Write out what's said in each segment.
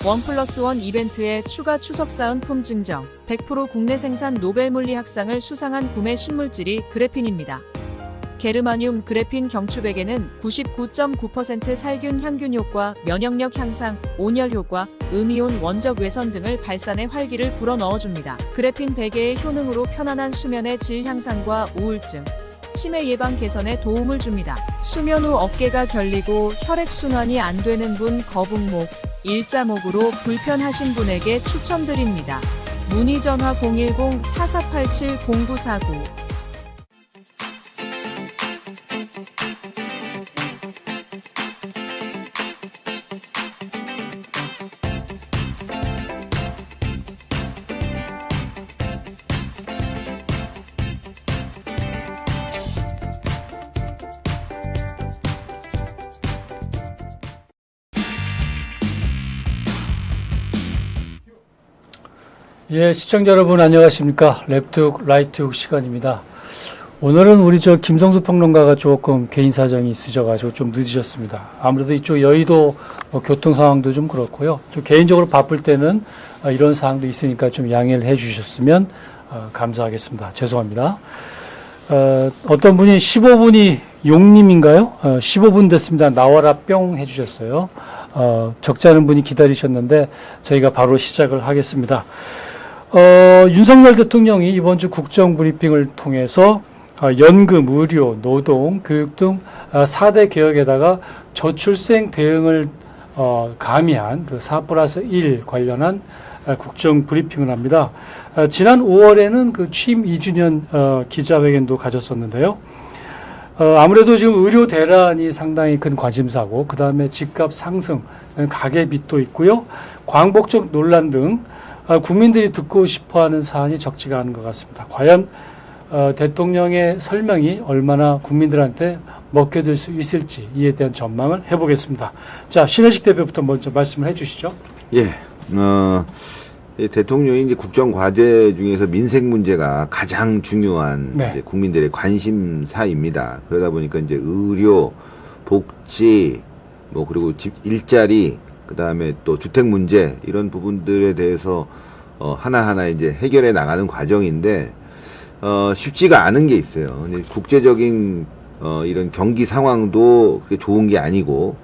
1+1 이벤트에 추가 추석 사은품 증정, 100% 국내 생산 노벨물리학상을 수상한 구매 신물질이 그래핀입니다. 게르마늄 그래핀 경추백에는 99.9% 살균 향균 효과, 면역력 향상, 온열 효과, 음이온 원적 외선 등을 발산해 활기를 불어넣어줍니다. 그래핀 베개의 효능으로 편안한 수면의 질 향상과 우울증, 치매 예방 개선에 도움을 줍니다. 수면 후 어깨가 결리고 혈액순환이 안 되는 분, 거북목, 일자목으로 불편하신 분에게 추천드립니다. 문의 전화 010-4487-0949. 예, 시청자 여러분 안녕하십니까. 랩툭 라이툭 시간입니다. 오늘은 우리 김성수 평론가가 조금 개인 사정이 있으셔가지고 좀 늦으셨습니다. 아무래도 이쪽 여의도 교통 상황도 좀 그렇고요. 좀 개인적으로 바쁠 때는 이런 사항도 있으니까 좀 양해를 해 주셨으면 감사하겠습니다. 죄송합니다. 어떤 분이 15분이 용님인가요? 15분 됐습니다. 나와라 뿅 해주셨어요. 적지 않은 분이 기다리셨는데 저희가 바로 시작을 하겠습니다. 윤석열 대통령이 이번 주 국정브리핑을 통해서 연금, 의료, 노동, 교육 등 4대 개혁에다가 저출생 대응을 가미한 그 4+1 관련한 국정브리핑을 합니다. 지난 5월에는 그 취임 2주년 기자회견도 가졌었는데요. 아무래도 지금 의료 대란이 상당히 큰 관심사고, 그 다음에 집값 상승, 가계빚도 있고요. 광복적 논란 등 국민들이 듣고 싶어하는 사안이 적지가 않은 것 같습니다. 과연 대통령의 설명이 얼마나 국민들한테 먹혀들 수 있을지 이에 대한 전망을 해보겠습니다. 자, 신혜식 대표부터 먼저 말씀을 해주시죠. 예, 대통령이 이제 국정 과제 중에서 민생 문제가 가장 중요한 네. 이제 국민들의 관심사입니다. 그러다 보니까 이제 의료, 복지, 그리고 집 일자리, 그 다음에 또 주택 문제 이런 부분들에 대해서 하나하나 이제 해결해 나가는 과정인데 쉽지가 않은 게 있어요. 국제적인 이런 경기 상황도 그게 좋은 게 아니고,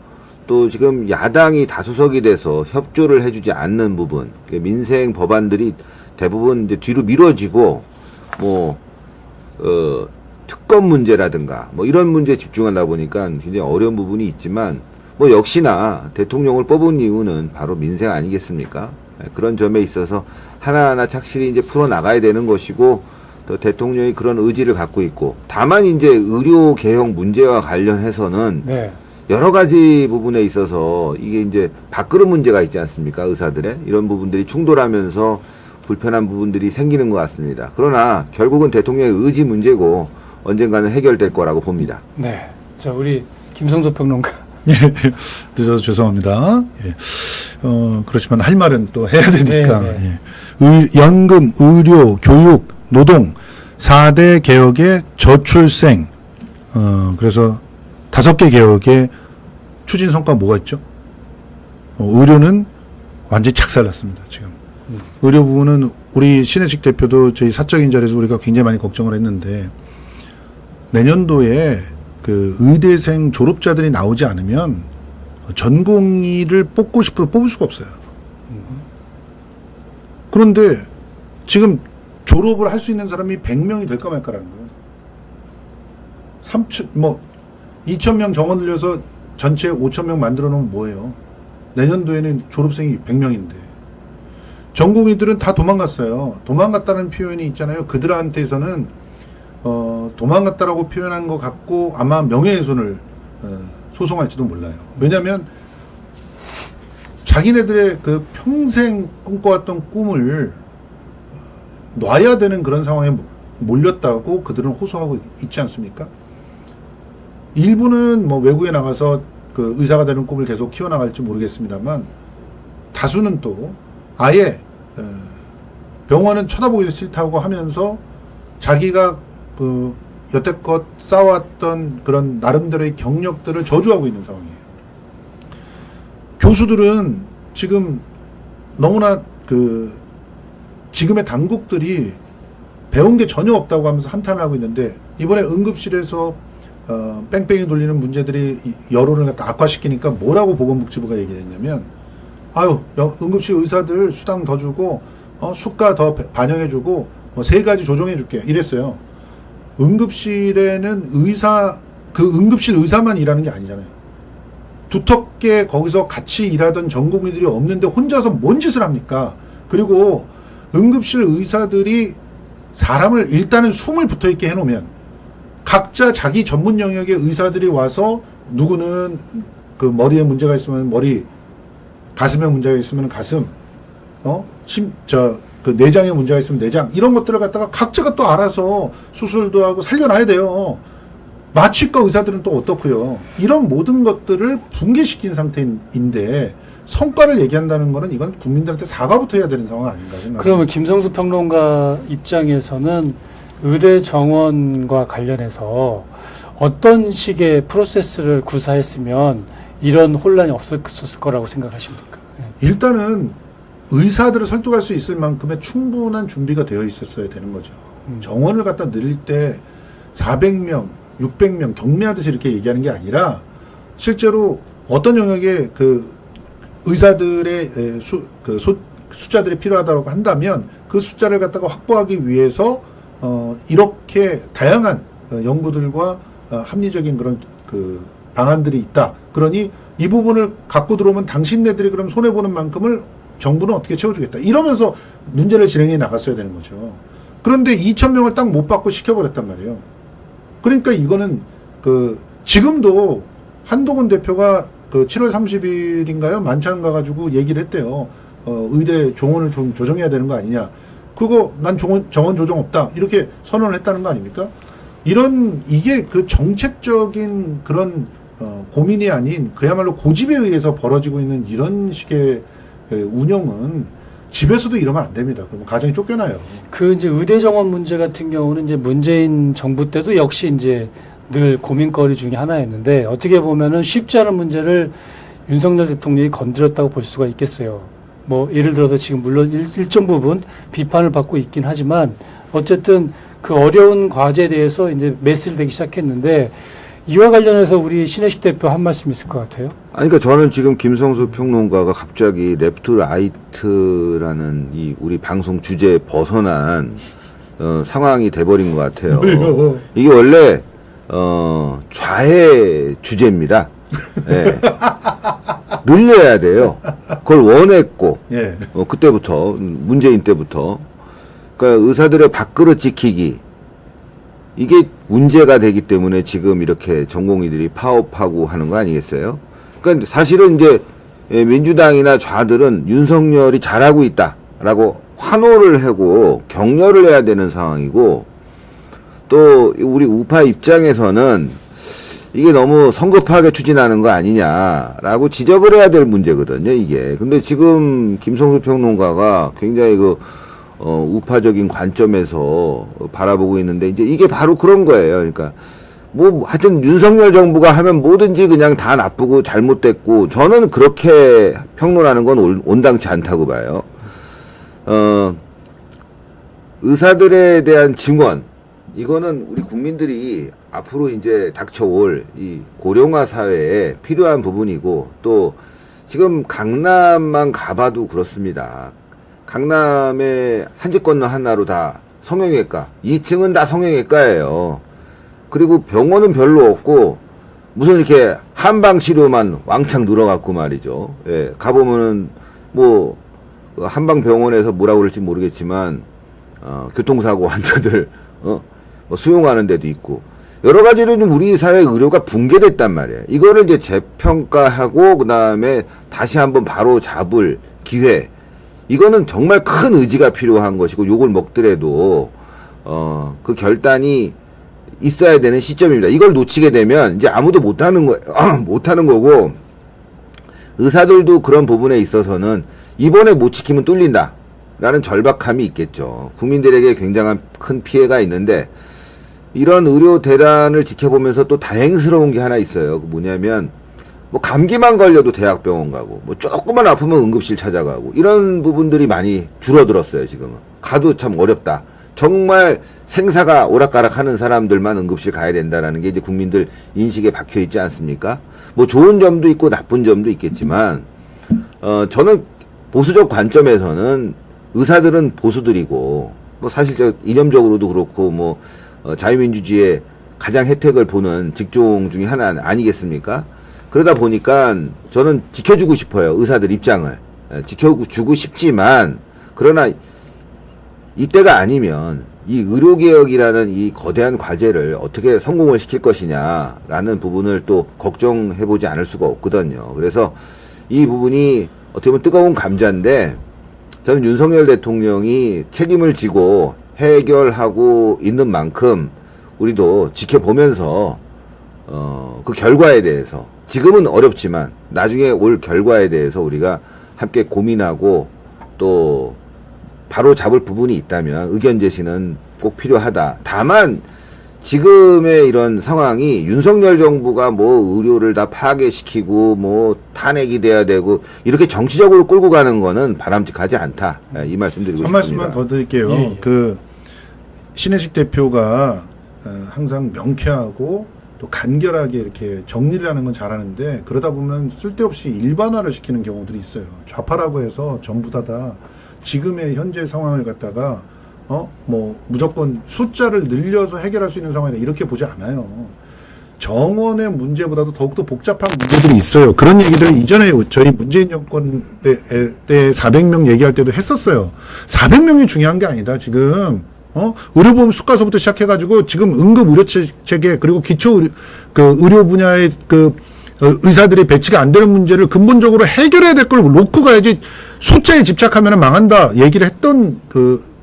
또 지금 야당이 다수석이 돼서 협조를 해주지 않는 부분, 민생 법안들이 대부분 이제 뒤로 미뤄지고, 특검 문제라든가 이런 문제에 집중하다 보니까 굉장히 어려운 부분이 있지만, 역시나 대통령을 뽑은 이유는 바로 민생 아니겠습니까? 그런 점에 있어서 하나하나 착실히 이제 풀어나가야 되는 것이고, 또 대통령이 그런 의지를 갖고 있고, 다만 이제 의료 개혁 문제와 관련해서는 네. 여러 가지 부분에 있어서 이게 이제 밥그릇 문제가 있지 않습니까? 의사들의 이런 부분들이 충돌하면서 불편한 부분들이 생기는 것 같습니다. 그러나 결국은 대통령의 의지 문제고 언젠가는 해결될 거라고 봅니다. 네. 자, 우리 김성수 평론가. 예, 늦어서 죄송합니다. 예. 그렇지만 할 말은 또 해야 되니까. 네. 예. 연금, 의료, 교육, 노동, 4대 개혁의 저출생, 그래서 5개 개혁의 추진 성과가 뭐가 있죠? 의료는 완전히 착살났습니다, 지금. 의료 부분은 우리 신혜식 대표도 저희 사적인 자리에서 우리가 굉장히 많이 걱정을 했는데, 내년도에 그 의대생 졸업자들이 나오지 않으면 전공의를 뽑고 싶어도 뽑을 수가 없어요. 그런데 지금 졸업을 할 수 있는 사람이 100명이 될까 말까라는 거예요. 2,000명 정원 들려서 전체 5,000명 만들어 놓으면 뭐예요? 내년도에는 졸업생이 100명인데. 전공의들은 다 도망갔어요. 도망갔다는 표현이 있잖아요. 그들한테서는 도망갔다라고 표현한 것 같고 아마 명예훼손을 소송할지도 몰라요. 왜냐하면 자기네들의 그 평생 꿈꿔왔던 꿈을 놔야 되는 그런 상황에 몰렸다고 그들은 호소하고 있지 않습니까? 일부는 외국에 나가서 그 의사가 되는 꿈을 계속 키워나갈지 모르겠습니다만, 다수는 또 아예 병원은 쳐다보기도 싫다고 하면서 자기가 그 여태껏 쌓아왔던 그런 나름대로의 경력들을 저주하고 있는 상황이에요. 교수들은 지금 너무나 그 지금의 당국들이 배운 게 전혀 없다고 하면서 한탄을 하고 있는데 이번에 응급실에서 뺑뺑이 돌리는 문제들이 여론을 갖다 악화시키니까 뭐라고 보건복지부가 얘기했냐면 아유 응급실 의사들 수당 더 주고 수가 더 반영해주고 뭐 3가지 조정해줄게 이랬어요. 응급실에는 그 응급실 의사만 일하는 게 아니잖아요. 두텁게 거기서 같이 일하던 전공의들이 없는데 혼자서 뭔 짓을 합니까? 그리고 응급실 의사들이 사람을 일단은 숨을 붙어있게 해놓으면 각자 자기 전문 영역의 의사들이 와서 누구는 그 머리에 문제가 있으면 머리, 가슴에 문제가 있으면 가슴, 그 내장에 문제가 있으면 내장 이런 것들을 갖다가 각자가 또 알아서 수술도 하고 살려놔야 돼요. 마취과 의사들은 또 어떻고요? 이런 모든 것들을 붕괴시킨 상태인데 성과를 얘기한다는 거는 이건 국민들한테 사과부터 해야 되는 상황 아닌가 생각합니다. 그러면 김성수 평론가 입장에서는 의대 정원과 관련해서 어떤 식의 프로세스를 구사했으면 이런 혼란이 없었을 거라고 생각하십니까? 일단은 의사들을 설득할 수 있을 만큼의 충분한 준비가 되어 있었어야 되는 거죠. 정원을 갖다 늘릴 때 400명, 600명 경매하듯이 이렇게 얘기하는 게 아니라 실제로 어떤 영역에 그 의사들의 숫자들이 필요하다고 한다면 그 숫자를 갖다가 확보하기 위해서 이렇게 다양한 연구들과 합리적인 그런 그 방안들이 있다. 그러니 이 부분을 갖고 들어오면 당신네들이 그럼 손해보는 만큼을 정부는 어떻게 채워주겠다. 이러면서 문제를 진행해 나갔어야 되는 거죠. 그런데 2,000명을 딱 못 받고 시켜버렸단 말이에요. 그러니까 이거는 지금도 한동훈 대표가 7월 30일인가요? 만찬 가가지고 얘기를 했대요. 의대 정원을 좀 조정해야 되는 거 아니냐. 그거 난 정원 조정 없다. 이렇게 선언을 했다는 거 아닙니까? 이게 그 정책적인 그런 고민이 아닌 그야말로 고집에 의해서 벌어지고 있는 이런 식의 운영은 집에서도 이러면 안 됩니다. 그러면 가정이 쫓겨나요. 이제 의대 정원 문제 같은 경우는 이제 문재인 정부 때도 역시 이제 늘 고민거리 중에 하나였는데 어떻게 보면은 쉽지 않은 문제를 윤석열 대통령이 건드렸다고 볼 수가 있겠어요. 뭐 예를 들어서 지금 물론 일정 부분 비판을 받고 있긴 하지만 어쨌든 그 어려운 과제에 대해서 이제 매스를 대기 시작했는데 이와 관련해서 우리 신혜식 대표 한 말씀 있을 것 같아요. 아니, 그러니까 저는 지금 김성수 평론가가 갑자기 랩트 라이트라는 이 우리 방송 주제에 벗어난 상황이 돼버린 것 같아요. 이게 원래 좌의 주제입니다. 예. 늘려야 돼요. 그걸 원했고, 예. 그때부터, 문재인 때부터. 그러니까 의사들의 밥그릇 지키기. 이게 문제가 되기 때문에 지금 이렇게 전공의들이 파업하고 하는 거 아니겠어요? 그러니까 사실은 이제 민주당이나 좌들은 윤석열이 잘하고 있다라고 환호를 하고 격려를 해야 되는 상황이고, 또 우리 우파 입장에서는 이게 너무 성급하게 추진하는 거 아니냐라고 지적을 해야 될 문제거든요, 이게. 근데 지금 김성수 평론가가 굉장히 우파적인 관점에서 바라보고 있는데, 이제 이게 바로 그런 거예요. 그러니까, 하여튼 윤석열 정부가 하면 뭐든지 그냥 다 나쁘고 잘못됐고, 저는 그렇게 평론하는 건 온당치 않다고 봐요. 의사들에 대한 증언, 이거는 우리 국민들이 앞으로 이제 닥쳐올 이 고령화 사회에 필요한 부분이고, 또 지금 강남만 가봐도 그렇습니다. 강남에 한 집 건너 하나로 다 성형외과, 2층은 다 성형외과예요. 그리고 병원은 별로 없고 무슨 이렇게 한방 치료만 왕창 늘어갖고 말이죠. 예, 가보면은 뭐 한방 병원에서 뭐라고 그럴지 모르겠지만 교통사고 환자들 뭐 수용하는 데도 있고 여러 가지로 좀 우리 사회 의료가 붕괴됐단 말이에요. 이거를 이제 재평가하고 그다음에 다시 한번 바로 잡을 기회. 이거는 정말 큰 의지가 필요한 것이고 욕을 먹더라도 그 결단이 있어야 되는 시점입니다. 이걸 놓치게 되면 이제 아무도 못하는 거고, 의사들도 그런 부분에 있어서는 이번에 못 지키면 뚫린다라는 절박함이 있겠죠. 국민들에게 굉장한 큰 피해가 있는데, 이런 의료 대란을 지켜보면서 또 다행스러운 게 하나 있어요. 그 뭐냐면 뭐 감기만 걸려도 대학병원 가고 뭐 조금만 아프면 응급실 찾아가고 이런 부분들이 많이 줄어들었어요. 지금은 가도 참 어렵다. 정말 생사가 오락가락하는 사람들만 응급실 가야 된다라는 게 이제 국민들 인식에 박혀 있지 않습니까? 뭐 좋은 점도 있고 나쁜 점도 있겠지만 저는 보수적 관점에서는 의사들은 보수들이고 뭐 사실 저 이념적으로도 그렇고 뭐 자유민주주의의 가장 혜택을 보는 직종 중에 하나 아니겠습니까? 그러다 보니까 저는 지켜주고 싶어요. 의사들 입장을. 지켜주고 싶지만 그러나 이때가 아니면 이 의료개혁이라는 이 거대한 과제를 어떻게 성공을 시킬 것이냐라는 부분을 또 걱정해보지 않을 수가 없거든요. 그래서 이 부분이 어떻게 보면 뜨거운 감자인데 저는 윤석열 대통령이 책임을 지고 해결하고 있는 만큼 우리도 지켜보면서 그 결과에 대해서 지금은 어렵지만 나중에 올 결과에 대해서 우리가 함께 고민하고 또 바로 잡을 부분이 있다면 의견 제시는 꼭 필요하다. 다만 지금의 이런 상황이 윤석열 정부가 뭐 의료를 다 파괴시키고 뭐 탄핵이 돼야 되고 이렇게 정치적으로 끌고 가는 거는 바람직하지 않다. 이 말씀 드리고 싶습니다. 한 말씀만 더 드릴게요. 예. 그 신혜식 대표가 항상 명쾌하고 또 간결하게 이렇게 정리를 하는 건 잘하는데 그러다 보면 쓸데없이 일반화를 시키는 경우들이 있어요. 좌파라고 해서 전부 다 지금의 현재 상황을 갖다가 뭐 무조건 숫자를 늘려서 해결할 수 있는 상황이다 이렇게 보지 않아요. 정원의 문제보다도 더욱더 복잡한 문제들이 있어요. 그런 얘기들을 이전에 저희 문재인 정권 때 400명 얘기할 때도 했었어요. 400명이 중요한 게 아니다. 지금 의료보험 수가서부터 시작해가지고 지금 응급 의료 체계 그리고 기초 의료 분야의 의사들이 배치가 안 되는 문제를 근본적으로 해결해야 될 걸 놓고 가야지 숫자에 집착하면 망한다 얘기를 했던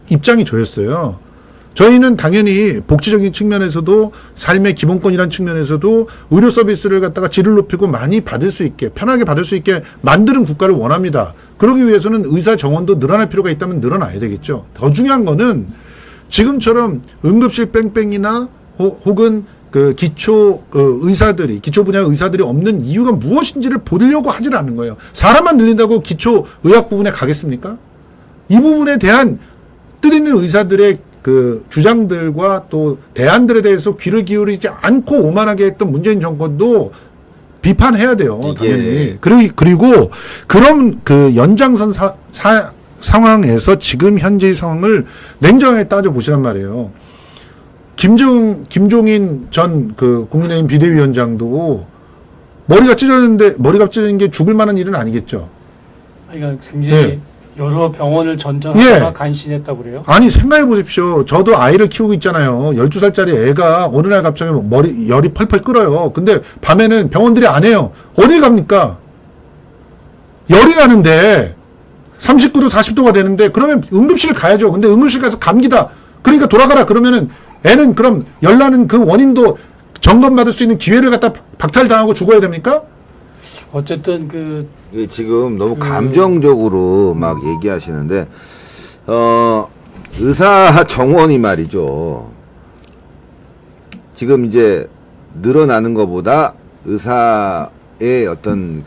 입장이 저였어요. 저희는 당연히 복지적인 측면에서도 삶의 기본권이라는 측면에서도 의료 서비스를 갖다가 질을 높이고 많이 받을 수 있게 편하게 받을 수 있게 만드는 국가를 원합니다. 그러기 위해서는 의사 정원도 늘어날 필요가 있다면 늘어나야 되겠죠. 더 중요한 거는 지금처럼 응급실 뺑뺑이나 혹은 기초 의사들이 기초 분야 의사들이 없는 이유가 무엇인지를 보려고 하질 않는 거예요. 사람만 늘린다고 기초 의학 부분에 가겠습니까? 이 부분에 대한 뜻 있는 의사들의 주장들과 또 대안들에 대해서 귀를 기울이지 않고 오만하게 했던 문재인 정권도 비판해야 돼요. 당연히. 그리고 그런 연장선 상황에서 지금 현재의 상황을 냉정하게 따져보시란 말이에요. 김종인 전 국민의힘 비대위원장도 머리가 찢어진 게 죽을 만한 일은 아니겠죠. 그러니까 굉장히 여러 병원을 전전하다가 간신했다고 그래요? 아니 생각해 보십시오. 저도 아이를 키우고 있잖아요. 12살짜리 애가 어느 날 갑자기 열이 펄펄 끓어요. 근데 밤에는 병원들이 안 해요. 어딜 갑니까? 열이 나는데 39도 40도가 되는데 그러면 응급실 가야죠. 근데 응급실 가서 감기다. 그러니까 돌아가라. 그러면은 애는 그럼 열 나는 그 원인도 점검받을 수 있는 기회를 갖다 박탈당하고 죽어야 됩니까? 어쨌든 지금 너무 감정적으로 막 얘기하시는데 의사 정원이 말이죠. 지금 이제 늘어나는 것보다 의사의 어떤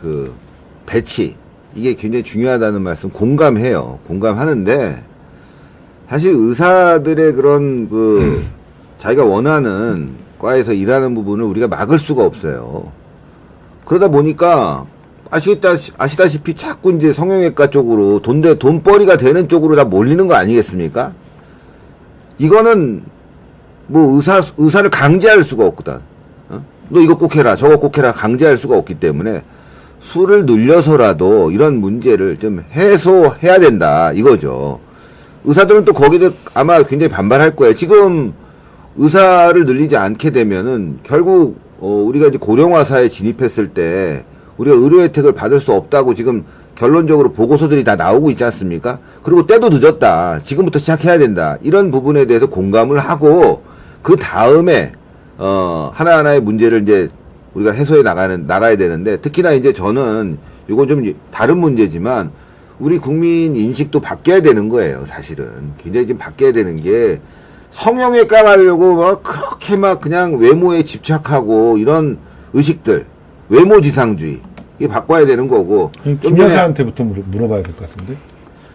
배치 이게 굉장히 중요하다는 말씀 공감해요. 공감하는데 사실 의사들의 그런 자기가 원하는 과에서 일하는 부분을 우리가 막을 수가 없어요. 그러다 보니까 아시다시피 자꾸 이제 성형외과 쪽으로 돈벌이가 되는 쪽으로 다 몰리는 거 아니겠습니까? 이거는 뭐 의사를 강제할 수가 없거든. 너 이거 꼭 해라, 저거 꼭 해라 강제할 수가 없기 때문에 수를 늘려서라도 이런 문제를 좀 해소해야 된다 이거죠. 의사들은 또 거기에 아마 굉장히 반발할 거예요. 지금 의사를 늘리지 않게 되면은 결국 우리가 이제 고령화 사회에 진입했을 때 우리가 의료 혜택을 받을 수 없다고 지금 결론적으로 보고서들이 다 나오고 있지 않습니까? 그리고 때도 늦었다. 지금부터 시작해야 된다. 이런 부분에 대해서 공감을 하고 그 다음에 하나하나의 문제를 이제 우리가 해소해 나가야 되는데 특히나 이제 저는 이건 좀 다른 문제지만 우리 국민 인식도 바뀌어야 되는 거예요. 사실은 굉장히 지금 바뀌어야 되는 게 성형외과 가려고 막 그렇게 막 그냥 외모에 집착하고 이런 의식들 외모지상주의 이게 바꿔야 되는 거고. 좀 김 전에 여사한테부터 물어봐야 될 것 같은데.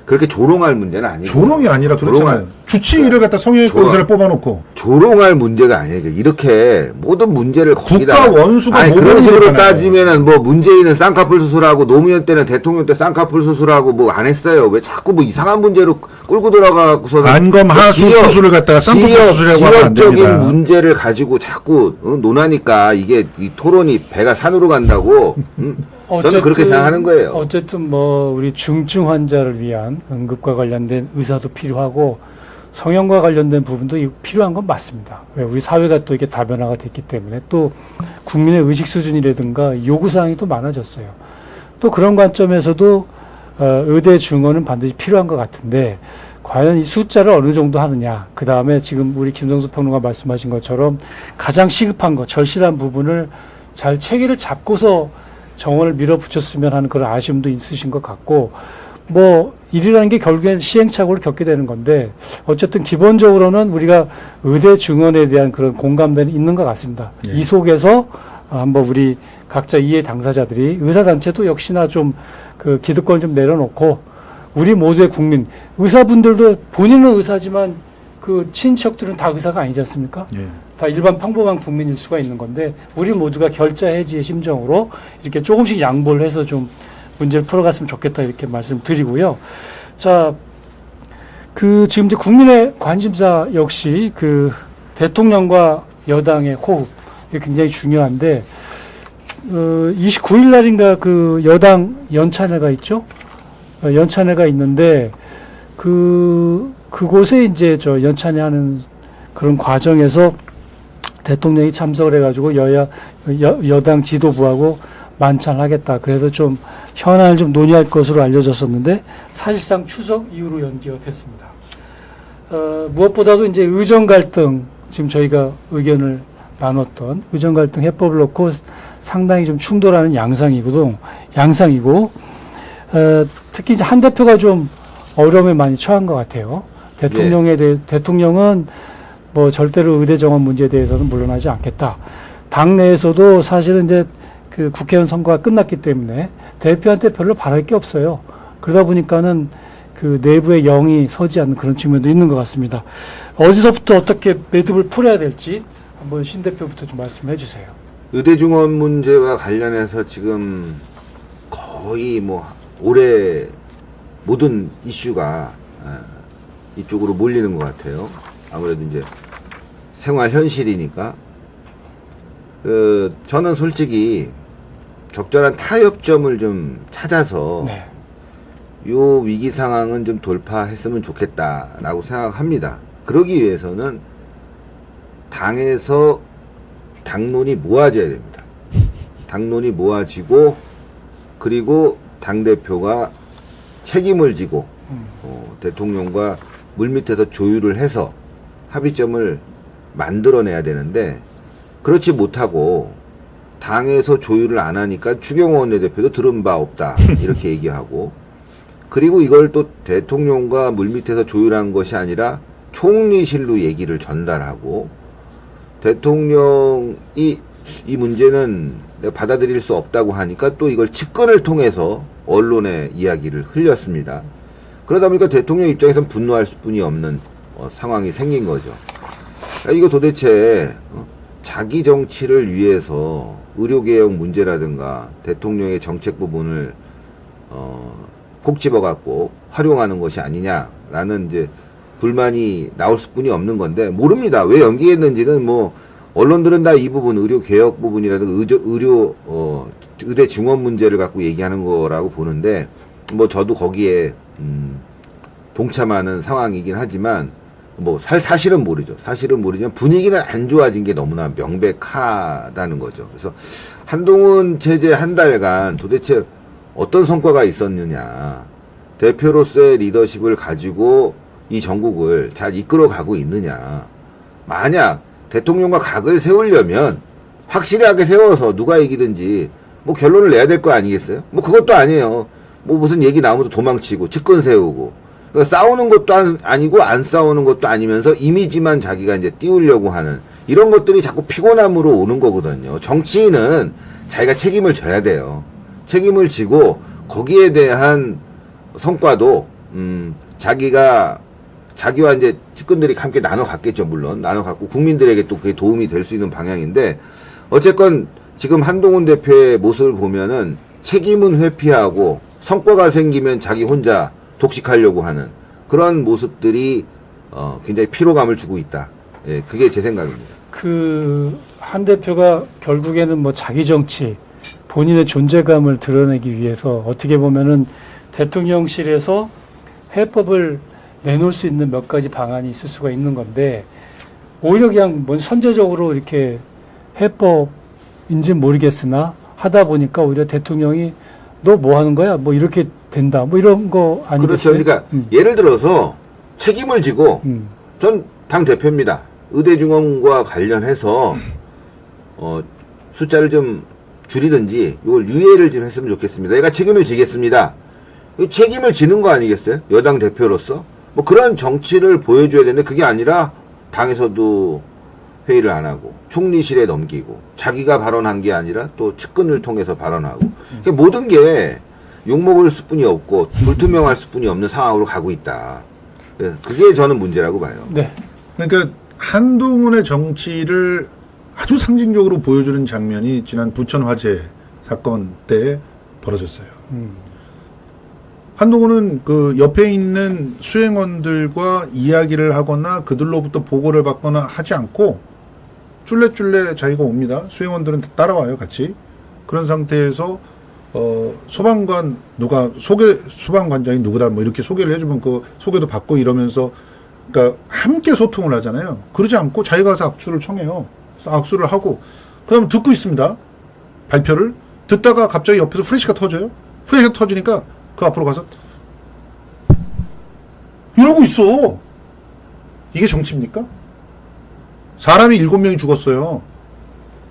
그렇게 조롱할 문제는 아니고. 조롱이 아니라 그렇잖아요. 주치의를 갖다 성형외과 의사를 뽑아놓고 조롱할 문제가 아니에요. 이렇게 모든 문제를 거기다. 국가 원수가 아니, 그런 모범이잖아요. 식으로 따지면은 뭐 문재인은 쌍꺼풀 수술하고 노무현 때는 대통령 때 쌍꺼풀 수술하고 뭐 안 했어요. 왜 자꾸 뭐 이상한 문제로 끌고 들어가고서 안검 하수 수술을 갖다가 쌍꺼풀 수술이라고 하면 안 지역적인 됩니다. 문제를 가지고 자꾸 논하니까 이게 이 토론이 배가 산으로 간다고. 저는 그렇게 생각하는 거예요. 어쨌든 뭐 우리 중증 환자를 위한 응급과 관련된 의사도 필요하고 성형과 관련된 부분도 필요한 건 맞습니다. 왜 우리 사회가 또 이게 다변화가 됐기 때문에 또 국민의 의식 수준이라든가 요구 사항이 또 많아졌어요. 또 그런 관점에서도 의대 증원은 반드시 필요한 것 같은데 과연 이 숫자를 어느 정도 하느냐. 그 다음에 지금 우리 김성수 평론가 말씀하신 것처럼 가장 시급한 것, 절실한 부분을 잘 체계를 잡고서 정원을 밀어붙였으면 하는 그런 아쉬움도 있으신 것 같고, 뭐 일이라는 게 결국엔 시행착오를 겪게 되는 건데 어쨌든 기본적으로는 우리가 의대 증원에 대한 그런 공감대는 있는 것 같습니다. 예. 이 속에서 한번 우리 각자 이해 당사자들이 의사단체도 역시나 좀 그 기득권을 좀 내려놓고 우리 모두의 국민, 의사분들도 본인은 의사지만 그 친척들은 다 의사가 아니지 않습니까? 예. 다 일반 평범한 국민일 수가 있는 건데 우리 모두가 결자 해지의 심정으로 이렇게 조금씩 양보를 해서 좀 문제를 풀어갔으면 좋겠다 이렇게 말씀드리고요. 자, 그 지금 이제 국민의 관심사 역시 그 대통령과 여당의 호흡 이게 굉장히 중요한데 29일 날인가 그 여당 연찬회가 있죠. 연찬회가 있는데 그곳에 이제 저 연찬회 하는 그런 과정에서 대통령이 참석을 해가지고 여당 지도부하고 만찬하겠다. 그래서 좀 현안을 좀 논의할 것으로 알려졌었는데 사실상 추석 이후로 연기가 됐습니다. 무엇보다도 이제 의정 갈등 지금 저희가 의견을 나눴던 의정 갈등 해법을 놓고 상당히 좀 충돌하는 양상이고 특히 이제 한 대표가 좀 어려움에 많이 처한 것 같아요. 대통령은 뭐 절대로 의대 정원 문제에 대해서는 물러나지 않겠다. 당내에서도 사실은 이제 그 국회의원 선거가 끝났기 때문에 대표한테 별로 바랄 게 없어요. 그러다 보니까는 그 내부의 영이 서지 않는 그런 측면도 있는 것 같습니다. 어디서부터 어떻게 매듭을 풀어야 될지 한번 신 대표부터 좀 말씀해 주세요. 의대 증원 문제와 관련해서 지금 거의 뭐 올해 모든 이슈가 이쪽으로 몰리는 것 같아요. 아무래도 이제 생활 현실이니까. 저는 솔직히 적절한 타협점을 좀 찾아서 네. 요 위기 상황은 좀 돌파했으면 좋겠다라고 생각합니다. 그러기 위해서는 당에서 당론이 모아져야 됩니다. 당론이 모아지고 그리고 당대표가 책임을 지고 대통령과 물밑에서 조율을 해서 합의점을 만들어내야 되는데 그렇지 못하고 당에서 조율을 안 하니까 추경호 원내대표도 들은 바 없다 이렇게 얘기하고 그리고 이걸 또 대통령과 물밑에서 조율한 것이 아니라 총리실로 얘기를 전달하고 대통령이 이 문제는 내가 받아들일 수 없다고 하니까 또 이걸 측근을 통해서 언론에 이야기를 흘렸습니다. 그러다 보니까 대통령 입장에서는 분노할 수뿐이 없는 상황이 생긴 거죠. 이거 도대체 자기 정치를 위해서 의료개혁 문제라든가 대통령의 정책 부분을 콕 집어갖고 활용하는 것이 아니냐라는 이제 불만이 나올 수뿐이 없는 건데 모릅니다. 왜 연기했는지는 뭐 언론들은 다 이 부분 의료개혁 부분이라든가 의대 증원 문제를 갖고 얘기하는 거라고 보는데 뭐 저도 거기에 동참하는 상황이긴 하지만 뭐 사실은 모르죠. 사실은 모르지만 분위기는 안 좋아진 게 너무나 명백하다는 거죠. 그래서 한동훈 체제 한 달간 도대체 어떤 성과가 있었느냐, 대표로서의 리더십을 가지고 이 전국을 잘 이끌어가고 있느냐. 만약 대통령과 각을 세우려면 확실하게 세워서 누가 이기든지 뭐 결론을 내야 될 거 아니겠어요? 뭐 그것도 아니에요. 뭐 무슨 얘기 나오면 도망치고 측근 세우고 그러니까 싸우는 것도 아니고 안 싸우는 것도 아니면서 이미지만 자기가 이제 띄우려고 하는 이런 것들이 자꾸 피곤함으로 오는 거거든요. 정치인은 자기가 책임을 져야 돼요. 책임을 지고 거기에 대한 성과도 자기와 이제 측근들이 함께 나눠 갖겠죠. 물론 나눠 갖고 국민들에게 또 그게 도움이 될 수 있는 방향인데 어쨌건 지금 한동훈 대표의 모습을 보면은 책임은 회피하고 성과가 생기면 자기 혼자 독식하려고 하는 그런 모습들이 굉장히 피로감을 주고 있다. 예, 그게 제 생각입니다. 한 대표가 결국에는 뭐 자기 정치, 본인의 존재감을 드러내기 위해서 어떻게 보면은 대통령실에서 해법을 내놓을 수 있는 몇 가지 방안이 있을 수가 있는 건데 오히려 그냥 뭔 선제적으로 이렇게 해법인지 모르겠으나 하다 보니까 오히려 대통령이 너 뭐 하는 거야? 뭐 이렇게 된다. 뭐 이런 거 아니겠어요? 그렇죠. 그러니까 예를 들어서 책임을 지고 전 당 대표입니다. 의대중원과 관련해서 숫자를 좀 줄이든지 이걸 유예를 좀 했으면 좋겠습니다. 내가 책임을 지겠습니다. 이 책임을 지는 거 아니겠어요? 여당 대표로서 뭐 그런 정치를 보여줘야 되는데 그게 아니라 당에서도 회의를 안 하고 총리실에 넘기고 자기가 발언한 게 아니라 또 측근을 통해서 발언하고 그러니까 모든 게 욕먹을 수뿐이 없고 불투명할 수뿐이 없는 상황으로 가고 있다. 예, 그게 저는 문제라고 봐요. 네. 그러니까 한동훈의 정치를 아주 상징적으로 보여주는 장면이 지난 부천 화재 사건 때 벌어졌어요. 한동훈은 그 옆에 있는 수행원들과 이야기를 하거나 그들로부터 보고를 받거나 하지 않고 쫄래쫄래 자기가 옵니다. 수행원들은 따라와요, 같이. 그런 상태에서 소방관 소방관장이 누구다 뭐 이렇게 소개를 해주면 그 소개도 받고 이러면서 그러니까 함께 소통을 하잖아요. 그러지 않고 자기가 가서 악수를 청해요. 그래서 악수를 하고 그다음에 듣고 있습니다. 발표를 듣다가 갑자기 옆에서 프레시가 터져요. 프레시가 터지니까 그 앞으로 가서 이러고 있어. 이게 정치입니까? 사람이 7명이 죽었어요.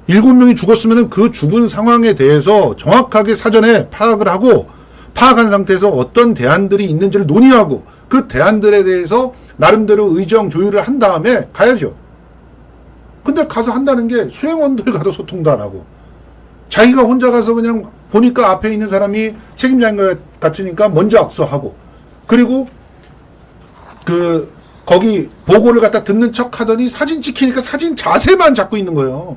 7명이 죽었으면 그 죽은 상황에 대해서 정확하게 사전에 파악을 하고 파악한 상태에서 어떤 대안들이 있는지를 논의하고 그 대안들에 대해서 나름대로 의정 조율을 한 다음에 가야죠. 근데 가서 한다는 게 수행원들 가도 소통도 안 하고 자기가 혼자 가서 그냥 보니까 앞에 있는 사람이 책임자인 것 같으니까 먼저 악수하고 그리고 거기 보고를 갖다 듣는 척 하더니 사진 찍히니까 사진 자세만 잡고 있는 거예요.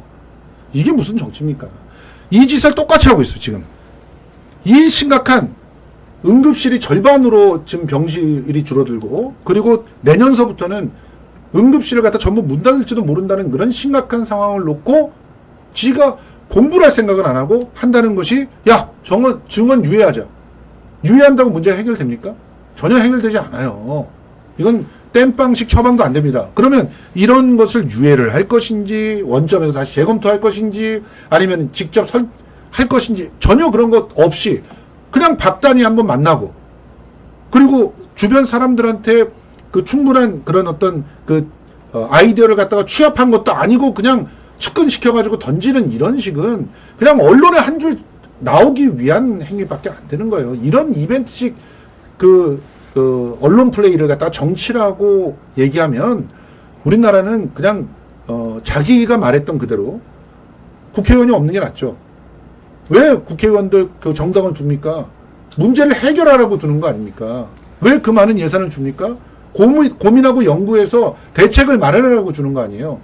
이게 무슨 정치입니까? 이 짓을 똑같이 하고 있어요, 지금. 이 심각한 응급실이 절반으로 지금 병실이 줄어들고 그리고 내년서부터는 응급실을 갖다 전부 문 닫을지도 모른다는 그런 심각한 상황을 놓고 지가 공부를 할 생각은 안 하고 한다는 것이 야, 증언 유예하자. 유예한다고 문제가 해결됩니까? 전혀 해결되지 않아요. 이건 땜빵식 처방도 안 됩니다. 그러면 이런 것을 유예를 할 것인지 원점에서 다시 재검토할 것인지 아니면 직접 할 것인지 전혀 그런 것 없이 그냥 박단히 한번 만나고 그리고 주변 사람들한테 그 충분한 그런 어떤 아이디어를 갖다가 취합한 것도 아니고 그냥 측근시켜가지고 던지는 이런 식은 그냥 언론에 한 줄 나오기 위한 행위밖에 안 되는 거예요. 이런 이벤트식 언론 플레이를 갖다가 정치라고 얘기하면 우리나라는 그냥 자기가 말했던 그대로 국회의원이 없는 게 낫죠. 왜 국회의원들 정당을 둡니까? 문제를 해결하라고 두는 거 아닙니까? 왜 그 많은 예산을 줍니까? 고민하고 연구해서 대책을 마련하라고 주는 거 아니에요?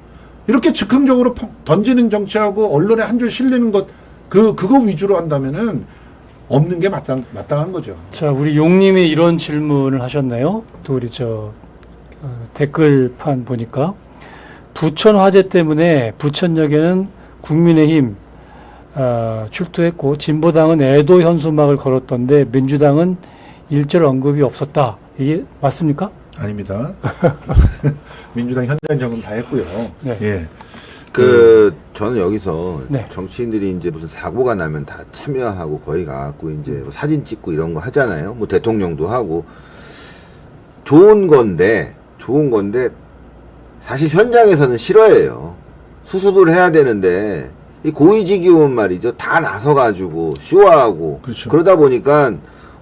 이렇게 즉흥적으로 던지는 정치하고 언론에 한 줄 실리는 것 그거 위주로 한다면은 없는 게 마땅한 거죠. 자, 우리 용님이 이런 질문을 하셨네요. 또 우리 댓글판 보니까 부천 화재 때문에 부천역에는 국민의힘 출두했고 진보당은 애도 현수막을 걸었던데 민주당은 일절 언급이 없었다. 이게 맞습니까? 아닙니다. 민주당 현장 점검 다 했고요. 네. 예. 저는 여기서 네. 정치인들이 이제 무슨 사고가 나면 다 참여하고 거기 가갖고 이제 뭐 사진 찍고 이런 거 하잖아요. 뭐 대통령도 하고. 좋은 건데 사실 현장에서는 싫어해요. 수습을 해야 되는데 이 고위직위원 말이죠. 다 나서가지고 쇼하고 그렇죠. 그러다 보니까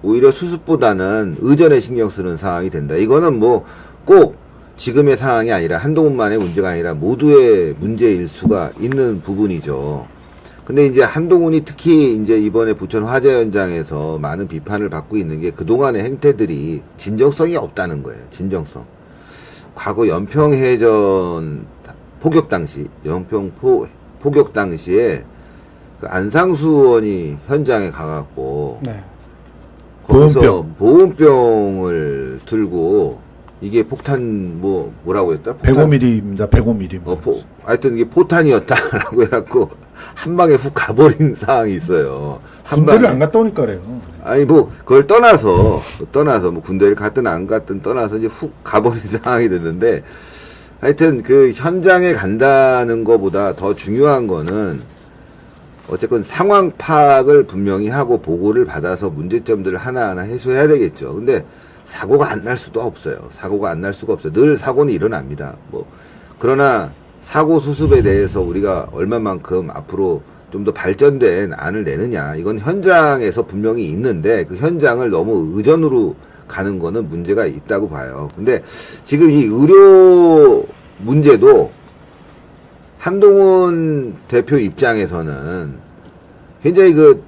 오히려 수습보다는 의전에 신경 쓰는 상황이 된다. 이거는 뭐 꼭 지금의 상황이 아니라 한동훈만의 문제가 아니라 모두의 문제일 수가 있는 부분이죠. 근데 이제 한동훈이 특히 이제 이번에 부천 화재 현장에서 많은 비판을 받고 있는 게 그동안의 행태들이 진정성이 없다는 거예요. 진정성. 과거 연평해전 포격 당시, 포격 당시에 그 안상수 의원이 현장에 가갖고 네. 거기서 보온병을 들고 이게 폭탄 뭐라고 했다? 105mm입니다. 105mm. 하여튼 이게 포탄이었다라고 해갖고 한 방에 훅 가버린 상황이 있어요. 한 군대를 방에. 안 갔다 오니까 그래요. 아니 뭐 그걸 떠나서 뭐 군대를 갔든 안 갔든 떠나서 이제 훅 가버린 상황이 됐는데 하여튼 그 현장에 간다는 거보다 더 중요한 거는 어쨌건 상황 파악을 분명히 하고 보고를 받아서 문제점들을 하나하나 해소해야 되겠죠. 근데 사고가 안 날 수도 없어요. 사고가 안 날 수가 없어요. 늘 사고는 일어납니다. 뭐 그러나 사고 수습에 대해서 우리가 얼마만큼 앞으로 좀 더 발전된 안을 내느냐 이건 현장에서 분명히 있는데 그 현장을 너무 의전으로 가는 거는 문제가 있다고 봐요. 근데 지금 이 의료 문제도 한동훈 대표 입장에서는 굉장히 그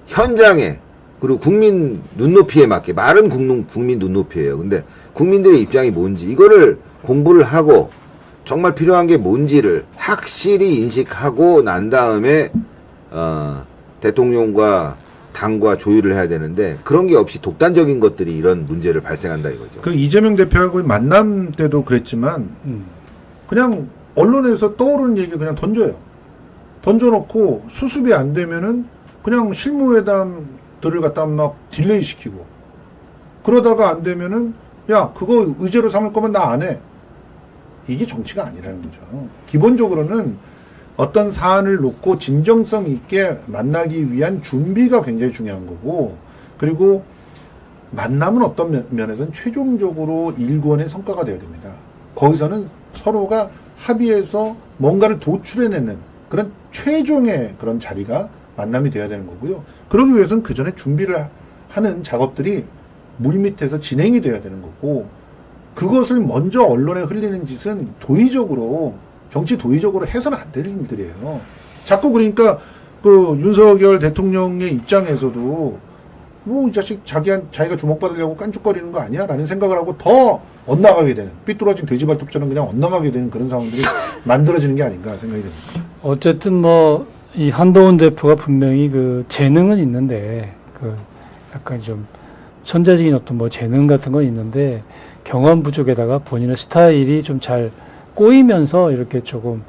현장에 그리고 국민 눈높이에 맞게 말은 국민 눈높이에요. 근데 국민들의 입장이 뭔지 이거를 공부를 하고 정말 필요한 게 뭔지를 확실히 인식하고 난 다음에 대통령과 당과 조율을 해야 되는데 그런 게 없이 독단적인 것들이 이런 문제를 발생한다 이거죠. 그 이재명 대표하고의 만남 때도 그랬지만 그냥 언론에서 떠오르는 얘기 그냥 던져요. 던져놓고 수습이 안 되면은 그냥 실무회담들을 갖다 막 딜레이 시키고 그러다가 안 되면은 야 그거 의제로 삼을 거면 나 안 해. 이게 정치가 아니라는 거죠. 기본적으로는 어떤 사안을 놓고 진정성 있게 만나기 위한 준비가 굉장히 중요한 거고 그리고 만남은 어떤 면에서는 최종적으로 일권의 성과가 되어야 됩니다. 거기서는 서로가 합의해서 뭔가를 도출해내는 그런 최종의 그런 자리가 만남이 되어야 되는 거고요. 그러기 위해서는 그 전에 준비를 하는 작업들이 물밑에서 진행이 되어야 되는 거고 그것을 먼저 언론에 흘리는 짓은 도의적으로 정치 도의적으로 해서는 안 될 일들이에요. 자꾸 그러니까 그 윤석열 대통령의 입장에서도 뭐 이 자식 자기가 주목받으려고 깐죽거리는 거 아니야? 라는 생각을 하고 더 엇나가게 되는 삐뚤어진 돼지발톱처럼 그냥 엇나가게 되는 그런 상황들이 만들어지는 게 아닌가 생각이 듭니다. 어쨌든 뭐 이 한동훈 대표가 분명히 그 재능은 있는데 그 약간 좀 천재적인 어떤 뭐 재능 같은 건 있는데 경험 부족에다가 본인의 스타일이 좀 잘 꼬이면서 이렇게 조금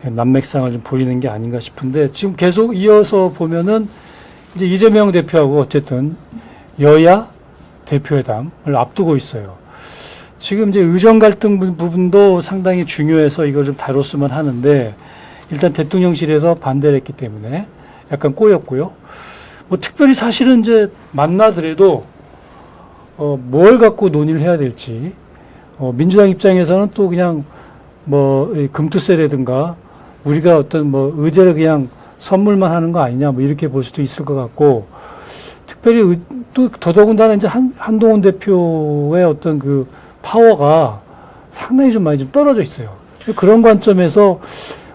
난맥상을 좀 보이는 게 아닌가 싶은데 지금 계속 이어서 보면은 이제 이재명 대표하고 어쨌든 여야 대표회담을 앞두고 있어요. 지금 이제 의정 갈등 부분도 상당히 중요해서 이걸 좀 다뤘으면 하는데 일단 대통령실에서 반대를 했기 때문에 약간 꼬였고요. 뭐 특별히 사실은 이제 만나더라도 뭘 갖고 논의를 해야 될지 민주당 입장에서는 또 그냥 뭐 금투세라든가 우리가 어떤 뭐 의제를 그냥 선물만 하는 거 아니냐 뭐 이렇게 볼 수도 있을 것 같고 특별히 또 더더군다나 이제 한동훈 대표의 어떤 그 파워가 상당히 좀 많이 좀 떨어져 있어요. 그런 관점에서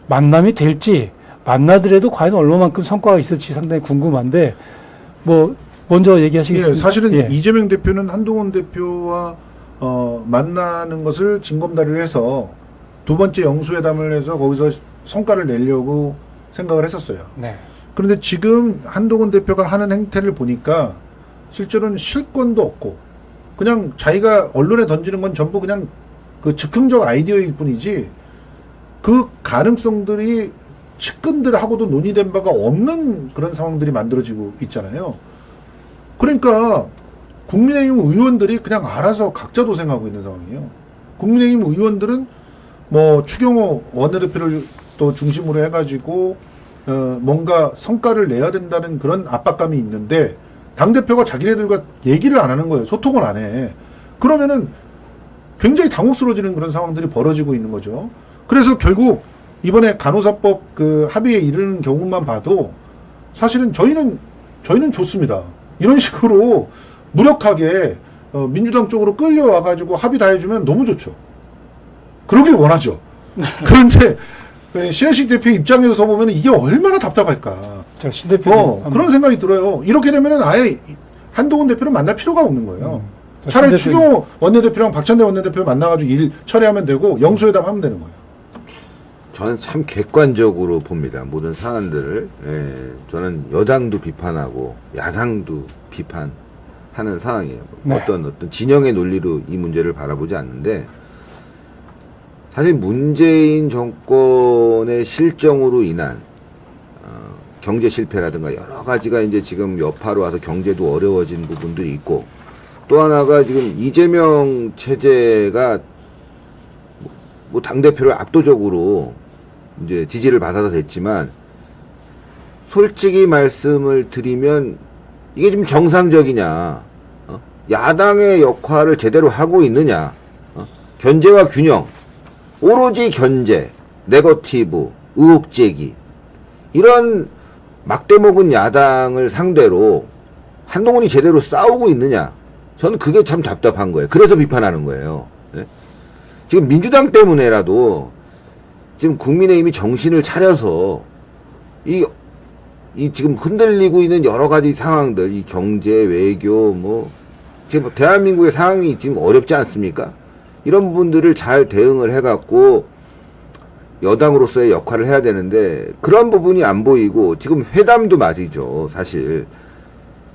만남이 될지 만나더라도 과연 얼마만큼 성과가 있을지 상당히 궁금한데 뭐 먼저 얘기하시겠습니다. 예, 사실은 예. 이재명 대표는 한동훈 대표와 만나는 것을 징검다리를 해서 두 번째 영수회담을 해서 거기서 성과를 내려고 생각을 했었어요. 네. 그런데 지금 한동훈 대표가 하는 행태를 보니까 실제로는 실권도 없고 그냥 자기가 언론에 던지는 건 전부 그냥 그 즉흥적 아이디어일 뿐이지 그 가능성들이 측근들하고도 논의된 바가 없는 그런 상황들이 만들어지고 있잖아요. 그러니까 국민의힘 의원들이 그냥 알아서 각자 도생하고 있는 상황이에요. 국민의힘 의원들은 뭐 추경호 원내대표를 또 중심으로 해가지고 뭔가 성과를 내야 된다는 그런 압박감이 있는데 당대표가 자기네들과 얘기를 안 하는 거예요. 소통을 안 해. 그러면은 굉장히 당혹스러워지는 그런 상황들이 벌어지고 있는 거죠. 그래서 결국 이번에 간호사법 그 합의에 이르는 경우만 봐도 사실은 저희는 좋습니다. 이런 식으로 무력하게 민주당 쪽으로 끌려와가지고 합의 다 해주면 너무 좋죠. 그러길 원하죠. 그런데 신혜식 대표 입장에서 보면 이게 얼마나 답답할까. 자, 신 대표님. 그런 생각이 들어요. 이렇게 되면은 아예 한동훈 대표를 만날 필요가 없는 거예요. 자, 차라리 신 대표님. 추경호 원내대표랑 박찬대 원내대표 만나가지고 일 처리하면 되고 영수회담 하면 되는 거예요. 저는 참 객관적으로 봅니다. 모든 사안들을. 예, 저는 여당도 비판하고 야당도 비판하는 상황이에요. 네. 어떤 진영의 논리로 이 문제를 바라보지 않는데 사실 문재인 정권의 실정으로 인한 경제 실패라든가 여러 가지가 이제 지금 여파로 와서 경제도 어려워진 부분들이 있고 또 하나가 지금 이재명 체제가 뭐 당대표를 압도적으로 이제 지지를 받아서 됐지만 솔직히 말씀을 드리면 이게 지금 정상적이냐, 야당의 역할을 제대로 하고 있느냐, 견제와 균형, 오로지 견제, 네거티브, 의혹 제기 이런 막대먹은 야당을 상대로 한동훈이 제대로 싸우고 있느냐, 저는 그게 참 답답한 거예요. 그래서 비판하는 거예요. 네? 지금 민주당 때문에라도 지금 국민의힘이 정신을 차려서 이 지금 흔들리고 있는 여러 가지 상황들, 이 경제, 외교, 뭐 지금 대한민국의 상황이 지금 어렵지 않습니까? 이런 부분들을 잘 대응을 해갖고 여당으로서의 역할을 해야 되는데 그런 부분이 안 보이고 지금 회담도 말이죠. 사실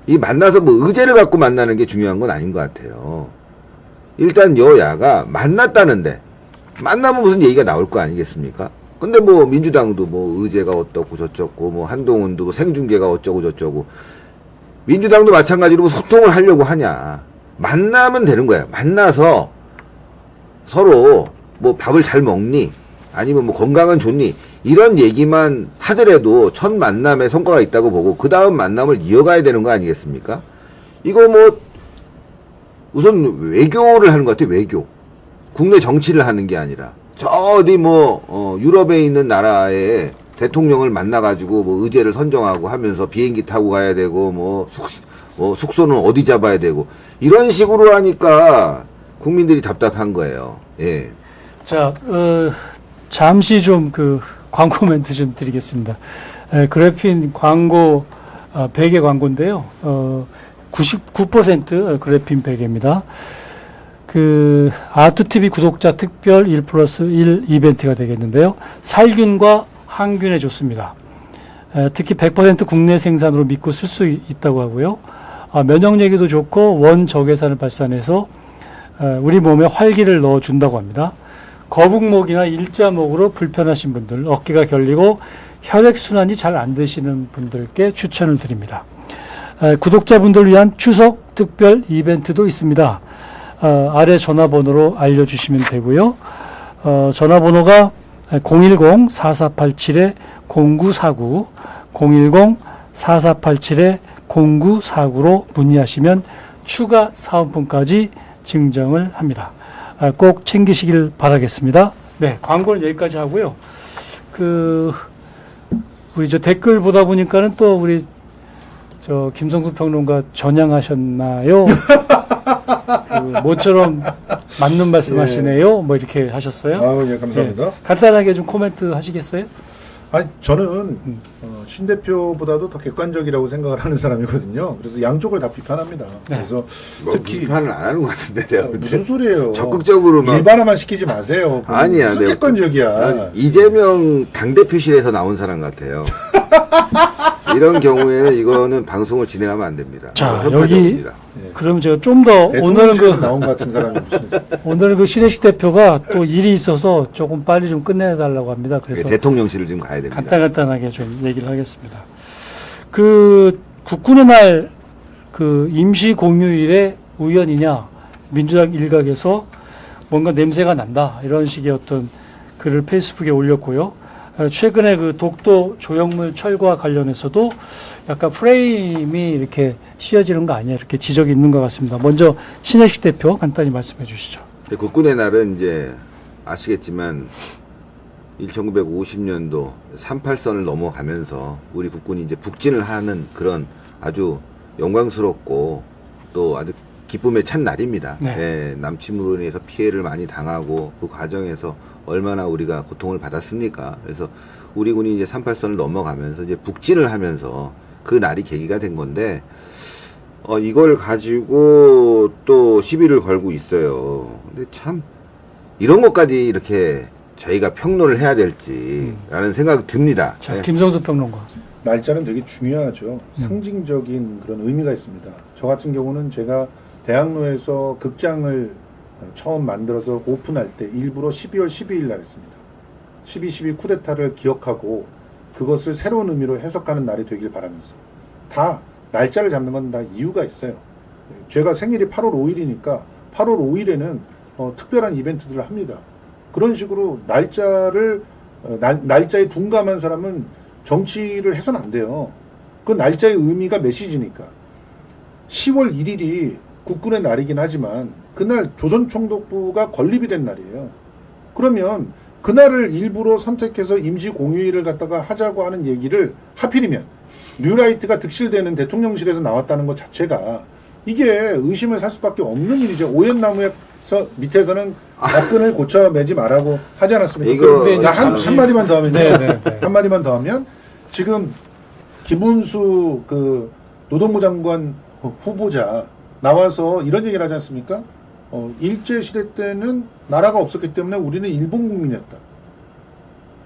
이 만나서 뭐 의제를 갖고 만나는 게 중요한 건 아닌 것 같아요. 일단 여야가 만났다는데 만나면 무슨 얘기가 나올 거 아니겠습니까? 근데 뭐 민주당도 뭐 의제가 어떻고 저쩌고 뭐 한동훈도 뭐 생중계가 어쩌고 저쩌고 민주당도 마찬가지로 뭐 소통을 하려고 하냐. 만나면 되는 거야. 만나서 서로 뭐 밥을 잘 먹니? 아니면 뭐 건강은 좋니? 이런 얘기만 하더라도 첫 만남에 성과가 있다고 보고 그 다음 만남을 이어가야 되는 거 아니겠습니까? 이거 뭐 우선 외교를 하는 것 같아요. 외교. 국내 정치를 하는 게 아니라 저 어디 뭐 유럽에 있는 나라의 대통령을 만나가지고 뭐 의제를 선정하고 하면서 비행기 타고 가야 되고 뭐 숙소는 어디 잡아야 되고 이런 식으로 하니까 국민들이 답답한 거예요. 예. 자, 잠시 좀 그 광고 멘트 좀 드리겠습니다. 그래핀 광고, 베개 광고인데요. 99% 그래핀 베개입니다. 그 아트TV 구독자 특별 1+1 이벤트가 되겠는데요. 살균과 항균에 좋습니다. 특히 100% 국내 생산으로 믿고 쓸 수 있다고 하고요. 면역력에도 좋고 원적외선을 발산해서 우리 몸에 활기를 넣어준다고 합니다. 거북목이나 일자목으로 불편하신 분들, 어깨가 결리고 혈액순환이 잘 안 되시는 분들께 추천을 드립니다. 구독자분들 위한 추석 특별 이벤트도 있습니다. 아래 전화번호로 알려주시면 되고요. 전화번호가 010-4487-0949, 010-4487-0949로 문의하시면 추가 사은품까지 증정을 합니다. 꼭 챙기시길 바라겠습니다. 네, 광고는 여기까지 하고요. 우리 저 댓글 보다 보니까는 또 우리 저 김성수 평론가 전향하셨나요? 모처럼 맞는 말씀하시네요. 뭐 이렇게 하셨어요. 예, 감사합니다. 네, 간단하게 좀 코멘트 하시겠어요? 아니, 저는 신 대표보다도 더 객관적이라고 생각을 하는 사람이거든요. 그래서 양쪽을 다 비판합니다. 네. 그래서 뭐 특히 비판을 안 하는 것 같은데 내가 볼 때. 무슨 소리예요? 적극적으로 막 일반화만 시키지 마세요. 아니야, 무슨 내가 객관적이야. 이재명 당대표실에서 나온 사람 같아요. 이런 경우에는 이거는 방송을 진행하면 안 됩니다. 자, 협파적입니다. 그럼 제가 좀 더 오늘은 대통령실에서 나온 것 같은 사람이 무슨 오늘은 그 신혜식 대표가 또 일이 있어서 조금 빨리 좀 끝내달라고 합니다. 그래서 대통령실을 지금 가야 됩니다. 간단하게 좀 얘기를 하겠습니다. 그 국군의 날 그 임시 공휴일에 우연이냐 민주당 일각에서 뭔가 냄새가 난다 이런 식의 어떤 글을 페이스북에 올렸고요. 최근에 그 독도 조형물 철거와 관련해서도 약간 프레임이 이렇게 씌워지는 거 아니야 이렇게 지적이 있는 것 같습니다. 먼저 신혜식 대표 간단히 말씀해 주시죠. 국군의 날은 이제 아시겠지만 1950년도 38선을 넘어가면서 우리 국군이 이제 북진을 하는 그런 아주 영광스럽고 또 아주 기쁨에 찬 날입니다. 네. 예, 남침으로 인해서 피해를 많이 당하고 그 과정에서 얼마나 우리가 고통을 받았습니까? 그래서 우리 군이 이제 38선을 넘어가면서 이제 북진을 하면서 그 날이 계기가 된 건데, 이걸 가지고 또 시비를 걸고 있어요. 근데 참, 이런 것까지 이렇게 저희가 평론을 해야 될지라는 생각이 듭니다. 자, 네. 김성수 평론가. 날짜는 되게 중요하죠. 상징적인 그런 의미가 있습니다. 저 같은 경우는 제가 대학로에서 극장을 처음 만들어서 오픈할 때 일부러 12월 12일 날 했습니다. 12.12 쿠데타를 기억하고 그것을 새로운 의미로 해석하는 날이 되길 바라면서 다 날짜를 잡는 건 다 이유가 있어요. 제가 생일이 8월 5일이니까 8월 5일에는 특별한 이벤트들을 합니다. 그런 식으로 날짜를 날짜에 둔감한 사람은 정치를 해서는 안 돼요. 그 날짜의 의미가 메시지니까. 10월 1일이 국군의 날이긴 하지만 그날 조선총독부가 건립이 된 날이에요. 그러면 그날을 일부러 선택해서 임시 공휴일을 갖다가 하자고 하는 얘기를 하필이면 뉴라이트가 득실되는 대통령실에서 나왔다는 것 자체가 이게 의심을 살 수밖에 없는 일이죠. 오얏나무에서 밑에서는 끈을 고쳐 매지 말라고 하지 않았습니까? 이거 한마디만 더 하면요. 네. 한마디만 더 하면 지금 김문수 그 노동부 장관 후보자 나와서 이런 얘기를 하지 않습니까? 일제시대 때는 나라가 없었기 때문에 우리는 일본 국민이었다.